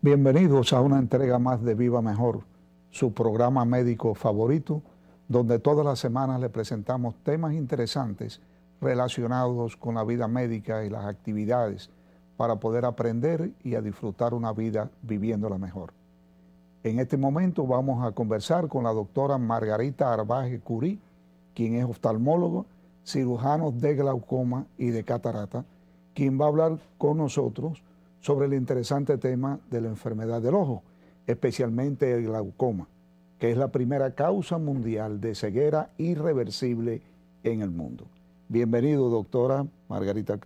Bienvenidos a una entrega más de Viva Mejor, su programa médico favorito, donde todas las semanas le presentamos temas interesantes relacionados con la vida médica y las actividades para poder aprender y a disfrutar una vida viviéndola mejor. En este momento vamos a conversar con la doctora Margarita Arbaje Curí, quien es oftalmólogo, cirujano de glaucoma y de catarata, quien va a hablar con nosotros sobre el interesante tema de la enfermedad del ojo, especialmente el glaucoma, que es la primera causa mundial de ceguera irreversible en el mundo. Bienvenido, doctora Margarita,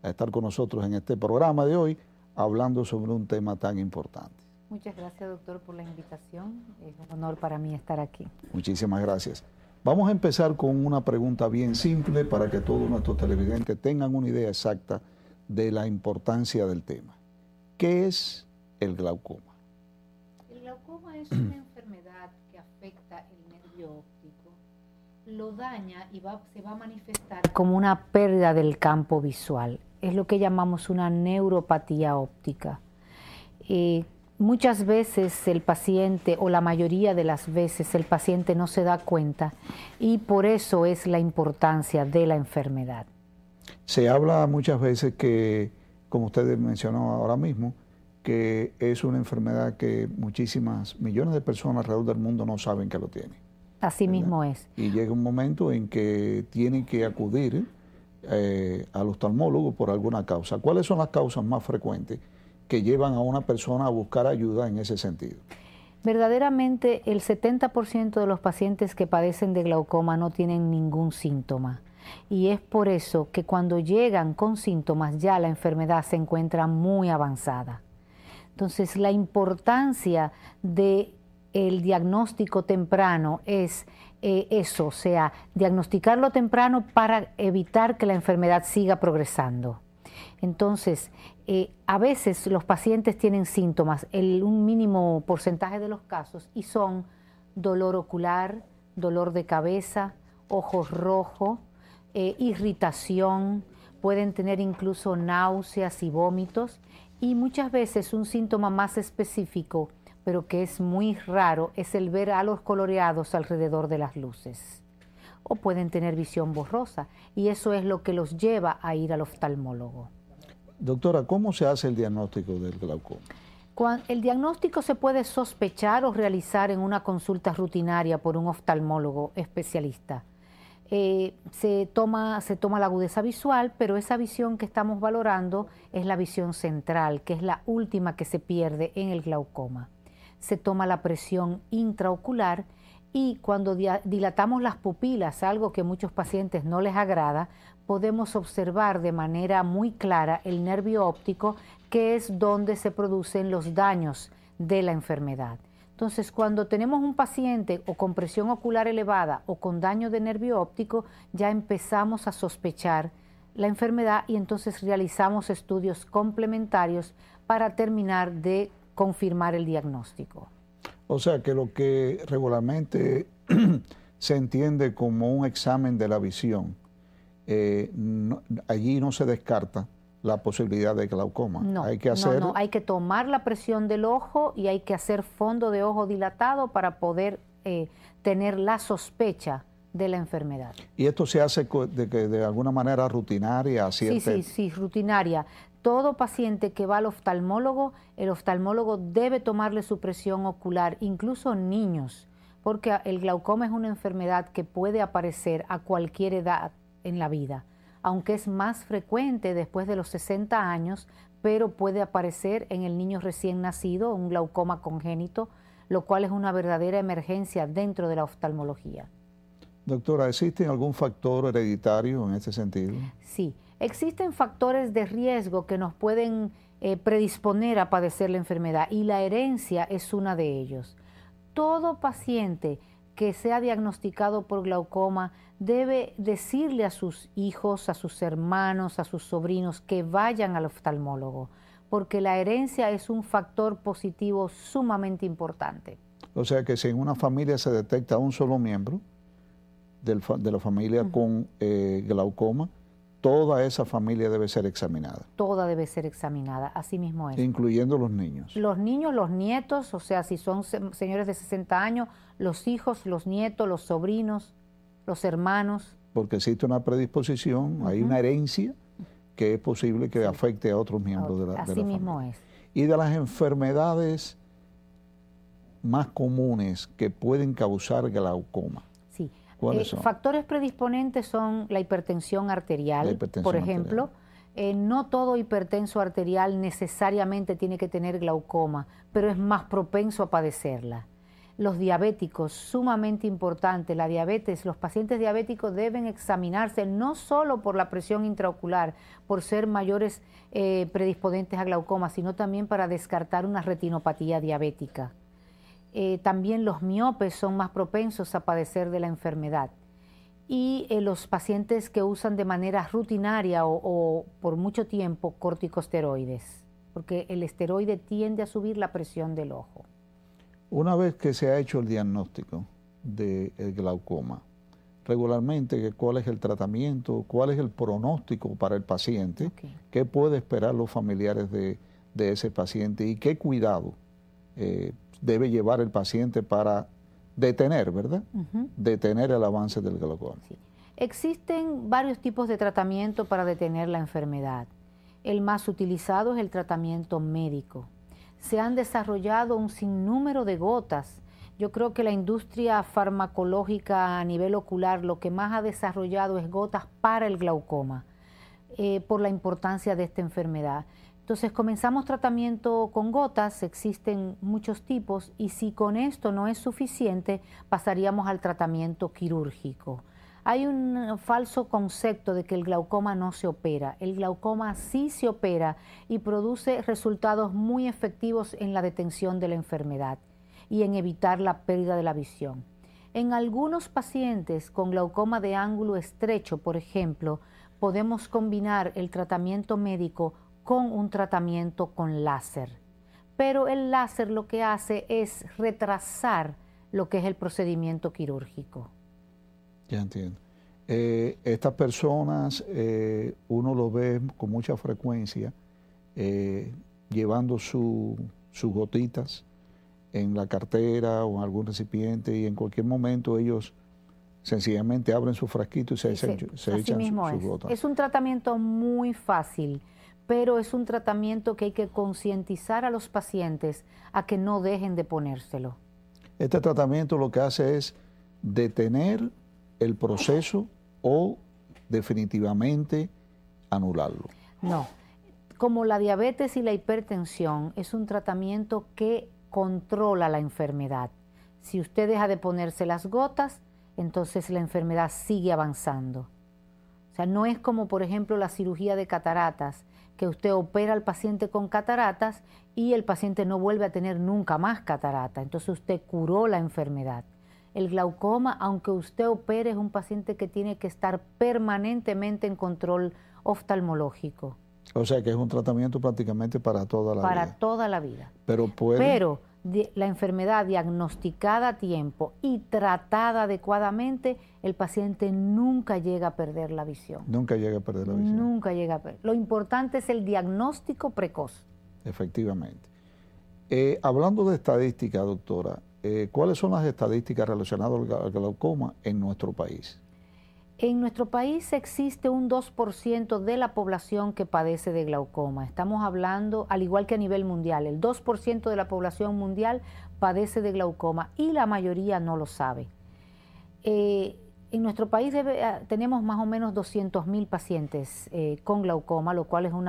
a estar con nosotros en este programa de hoy, hablando sobre un tema tan importante. Muchas gracias, doctor, por la invitación. Es un honor para mí estar aquí. Muchísimas gracias. Vamos a empezar con una pregunta bien simple para que todos nuestros televidentes tengan una idea exacta de la importancia del tema. ¿Qué es el glaucoma? El glaucoma es una enfermedad que afecta el nervio óptico, lo daña y se va a manifestar como una pérdida del campo visual. Es lo que llamamos una neuropatía óptica. Muchas veces el paciente, o la mayoría de las veces, el paciente no se da cuenta y por eso es la importancia de la enfermedad. Se habla muchas veces que, como usted mencionó ahora mismo, que es una enfermedad que millones de personas alrededor del mundo no saben que lo tienen. Así mismo es. Y llega un momento en que tienen que acudir al oftalmólogo por alguna causa. ¿Cuáles son las causas más frecuentes que llevan a una persona a buscar ayuda en ese sentido? Verdaderamente el 70% de los pacientes que padecen de glaucoma no tienen ningún síntoma. Y es por eso que cuando llegan con síntomas ya la enfermedad se encuentra muy avanzada. Entonces la importancia del diagnóstico temprano es eso, o sea, diagnosticarlo temprano para evitar que la enfermedad siga progresando. Entonces, a veces los pacientes tienen síntomas, un mínimo porcentaje de los casos, y son dolor ocular, dolor de cabeza, ojos rojos, irritación, pueden tener incluso náuseas y vómitos, y muchas veces un síntoma más específico, pero que es muy raro, es el ver halos coloreados alrededor de las luces. O pueden tener visión borrosa, y eso es lo que los lleva a ir al oftalmólogo. Doctora, ¿cómo se hace el diagnóstico del glaucoma? El diagnóstico se puede sospechar o realizar en una consulta rutinaria por un oftalmólogo especialista. Se toma la agudeza visual, pero esa visión que estamos valorando es la visión central, que es la última que se pierde en el glaucoma. Se toma la presión intraocular y cuando dilatamos las pupilas, algo que a muchos pacientes no les agrada, podemos observar de manera muy clara el nervio óptico, que es donde se producen los daños de la enfermedad. Entonces, cuando tenemos un paciente o con presión ocular elevada o con daño de nervio óptico, ya empezamos a sospechar la enfermedad y entonces realizamos estudios complementarios para terminar de confirmar el diagnóstico. O sea que lo que regularmente se entiende como un examen de la visión, allí no se descarta la posibilidad de glaucoma. No, hay que tomar la presión del ojo y hay que hacer fondo de ojo dilatado para poder tener la sospecha de la enfermedad. ¿Y esto se hace de alguna manera rutinaria? Sí, rutinaria. Todo paciente que va al oftalmólogo, el oftalmólogo debe tomarle su presión ocular, incluso niños, porque el glaucoma es una enfermedad que puede aparecer a cualquier edad en la vida, aunque es más frecuente después de los 60 años, pero puede aparecer en el niño recién nacido, un glaucoma congénito, lo cual es una verdadera emergencia dentro de la oftalmología. Doctora, ¿existe algún factor hereditario en este sentido? Sí, existen factores de riesgo que nos pueden predisponer a padecer la enfermedad y la herencia es una de ellos. Todo paciente que sea diagnosticado por glaucoma debe decirle a sus hijos, a sus hermanos, a sus sobrinos que vayan al oftalmólogo, porque la herencia es un factor positivo sumamente importante. O sea que si en una familia se detecta un solo miembro de la familia con glaucoma, toda esa familia debe ser examinada. Toda debe ser examinada, así mismo es. Incluyendo los niños. Los niños, los nietos, o sea, si son señores de 60 años, los hijos, los nietos, los sobrinos, los hermanos. Porque existe una predisposición, hay una herencia que es posible que afecte a otros miembros de la familia. Así mismo es. Y de las enfermedades más comunes que pueden causar glaucoma. Sí. ¿Cuáles son? Factores predisponentes son la hipertensión arterial, por ejemplo. No todo hipertenso arterial necesariamente tiene que tener glaucoma, pero es más propenso a padecerla. Los diabéticos, sumamente importante, la diabetes, los pacientes diabéticos deben examinarse no solo por la presión intraocular, por ser mayores predisponentes a glaucoma, sino también para descartar una retinopatía diabética. También los miopes son más propensos a padecer de la enfermedad. Y los pacientes que usan de manera rutinaria o por mucho tiempo corticosteroides, porque el esteroide tiende a subir la presión del ojo. Una vez que se ha hecho el diagnóstico del glaucoma, regularmente, ¿cuál es el tratamiento? ¿Cuál es el pronóstico para el paciente? ¿Qué puede esperar los familiares de ese paciente? ¿Y qué cuidado debe llevar el paciente para detener, ¿verdad? Detener el avance del glaucoma. Sí. Existen varios tipos de tratamiento para detener la enfermedad. El más utilizado es el tratamiento médico. Se han desarrollado un sinnúmero de gotas. Yo creo que la industria farmacológica a nivel ocular lo que más ha desarrollado es gotas para el glaucoma, por la importancia de esta enfermedad. Entonces comenzamos tratamiento con gotas, existen muchos tipos, y si con esto no es suficiente, pasaríamos al tratamiento quirúrgico. Hay un falso concepto de que el glaucoma no se opera. El glaucoma sí se opera y produce resultados muy efectivos en la detención de la enfermedad y en evitar la pérdida de la visión. En algunos pacientes con glaucoma de ángulo estrecho, por ejemplo, podemos combinar el tratamiento médico con un tratamiento con láser. Pero el láser lo que hace es retrasar lo que es el procedimiento quirúrgico. Ya entiendo. Estas personas, uno lo ve con mucha frecuencia llevando sus gotitas en la cartera o en algún recipiente, y en cualquier momento ellos sencillamente abren su frasquito y se echan sus gotas. Es un tratamiento muy fácil, pero es un tratamiento que hay que concientizar a los pacientes a que no dejen de ponérselo. Este tratamiento lo que hace es detener el proceso o definitivamente anularlo. No, como la diabetes y la hipertensión, es un tratamiento que controla la enfermedad. Si usted deja de ponerse las gotas, entonces la enfermedad sigue avanzando. O sea, no es como, por ejemplo, la cirugía de cataratas, que usted opera al paciente con cataratas y el paciente no vuelve a tener nunca más catarata. Entonces usted curó la enfermedad. El glaucoma, aunque usted opere, es un paciente que tiene que estar permanentemente en control oftalmológico. O sea que es un tratamiento prácticamente para toda la vida. Para toda la vida. Pero la enfermedad diagnosticada a tiempo y tratada adecuadamente, el paciente nunca llega a perder la visión. Nunca llega a perder la visión. Nunca llega a perder. Lo importante es el diagnóstico precoz. Efectivamente. Hablando de estadística, doctora, ¿cuáles son las estadísticas relacionadas al glaucoma en nuestro país? En nuestro país existe un 2% de la población que padece de glaucoma. Estamos hablando, al igual que a nivel mundial, el 2% de la población mundial padece de glaucoma y la mayoría no lo sabe. En nuestro país tenemos más o menos 200.000 pacientes con glaucoma, lo cual es un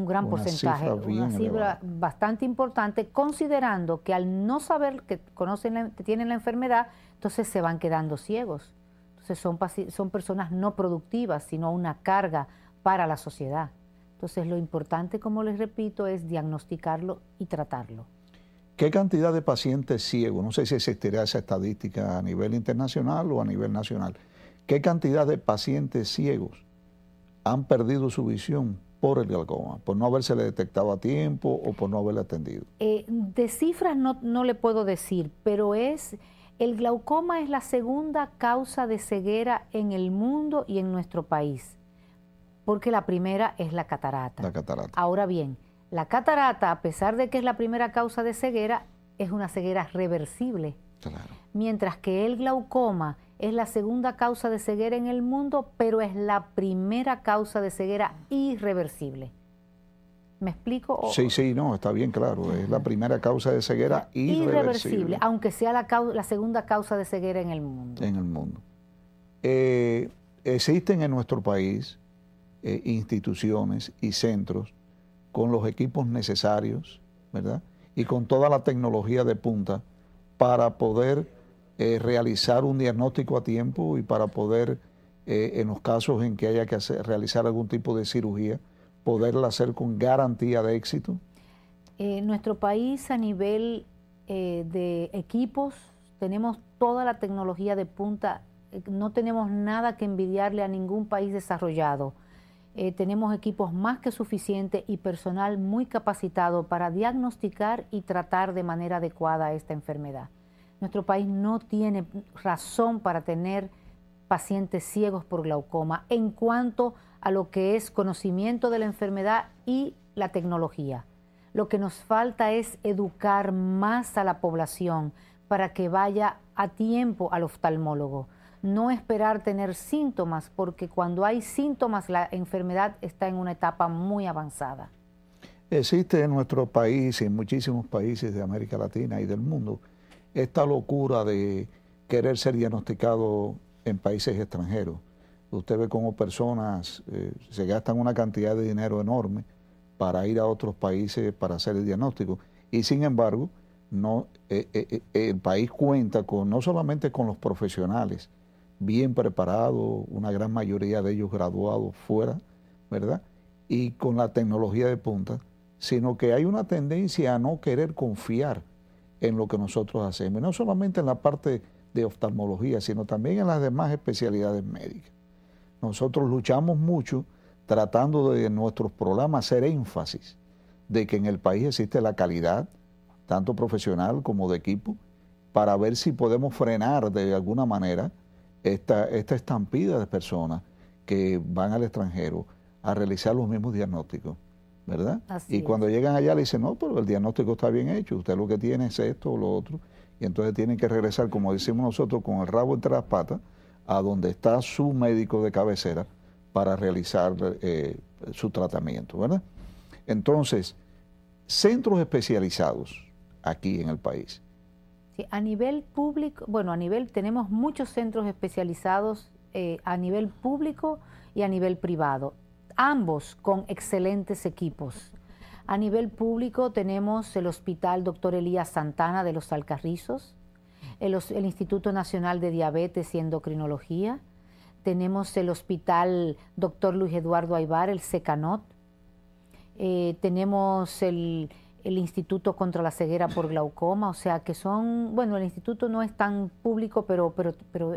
gran porcentaje, una cifra bastante importante, considerando que al no saber que tienen la enfermedad, entonces se van quedando ciegos. Entonces son personas no productivas, sino una carga para la sociedad. Entonces lo importante, como les repito, es diagnosticarlo y tratarlo. ¿Qué cantidad de pacientes ciegos? No sé si existirá esa estadística a nivel internacional o a nivel nacional. ¿Qué cantidad de pacientes ciegos han perdido su visión por el glaucoma, por no habérsele detectado a tiempo o por no haberle atendido? De cifras no le puedo decir, pero es El glaucoma es la segunda causa de ceguera en el mundo y en nuestro país, porque la primera es la catarata. La catarata. Ahora bien, la catarata, a pesar de que es la primera causa de ceguera, es una ceguera reversible. Claro. Mientras que el glaucoma es la segunda causa de ceguera en el mundo, pero es la primera causa de ceguera irreversible. ¿Me explico? Sí, no, está bien claro. Es la primera causa de ceguera irreversible. Aunque sea la segunda causa de ceguera en el mundo. En el mundo. Existen en nuestro país instituciones y centros con los equipos necesarios, ¿verdad? Y con toda la tecnología de punta para poder realizar un diagnóstico a tiempo y para poder, en los casos en que haya que realizar algún tipo de cirugía, poderla hacer con garantía de éxito. Nuestro país, a nivel de equipos, tenemos toda la tecnología de punta, no tenemos nada que envidiarle a ningún país desarrollado. Tenemos equipos más que suficientes y personal muy capacitado para diagnosticar y tratar de manera adecuada esta enfermedad. Nuestro país no tiene razón para tener pacientes ciegos por glaucoma en cuanto a lo que es conocimiento de la enfermedad y la tecnología. Lo que nos falta es educar más a la población para que vaya a tiempo al oftalmólogo. No esperar tener síntomas, porque cuando hay síntomas la enfermedad está en una etapa muy avanzada. Existe en nuestro país y en muchísimos países de América Latina y del mundo esta locura de querer ser diagnosticado en países extranjeros. Usted ve cómo personas se gastan una cantidad de dinero enorme para ir a otros países para hacer el diagnóstico. Y sin embargo, el país cuenta no solamente con los profesionales bien preparados, una gran mayoría de ellos graduados fuera, ¿verdad? Y con la tecnología de punta, sino que hay una tendencia a no querer confiar en lo que nosotros hacemos. Y no solamente en la parte de oftalmología, sino también en las demás especialidades médicas. Nosotros luchamos mucho tratando de nuestros programas hacer énfasis de que en el país existe la calidad, tanto profesional como de equipo, para ver si podemos frenar de alguna manera esta estampida de personas que van al extranjero a realizar los mismos diagnósticos, ¿verdad? Y cuando llegan allá le dicen, no, pero el diagnóstico está bien hecho, usted lo que tiene es esto o lo otro, y entonces tienen que regresar, como decimos nosotros, con el rabo entre las patas, a donde está su médico de cabecera para realizar su tratamiento, ¿verdad? Entonces, centros especializados aquí en el país. Sí, a nivel público, tenemos muchos centros especializados a nivel público y a nivel privado, ambos con excelentes equipos. A nivel público tenemos el Hospital Dr. Elías Santana de Los Alcarrizos, el Instituto Nacional de Diabetes y Endocrinología, tenemos el Hospital Dr. Luis Eduardo Aybar, el SECANOT, tenemos el Instituto contra la Ceguera por Glaucoma, o sea que son, bueno, el instituto no es tan público, pero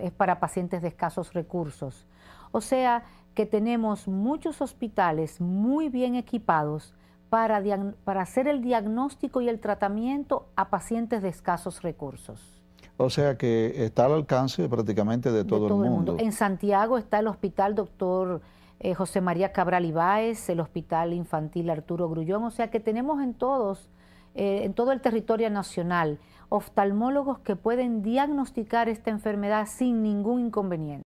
es para pacientes de escasos recursos. O sea que tenemos muchos hospitales muy bien equipados para hacer el diagnóstico y el tratamiento a pacientes de escasos recursos. O sea que está al alcance prácticamente de todo el mundo. En Santiago está el Hospital Dr. José María Cabral Ibáez, el Hospital Infantil Arturo Grullón, o sea que tenemos en todo el territorio nacional oftalmólogos que pueden diagnosticar esta enfermedad sin ningún inconveniente.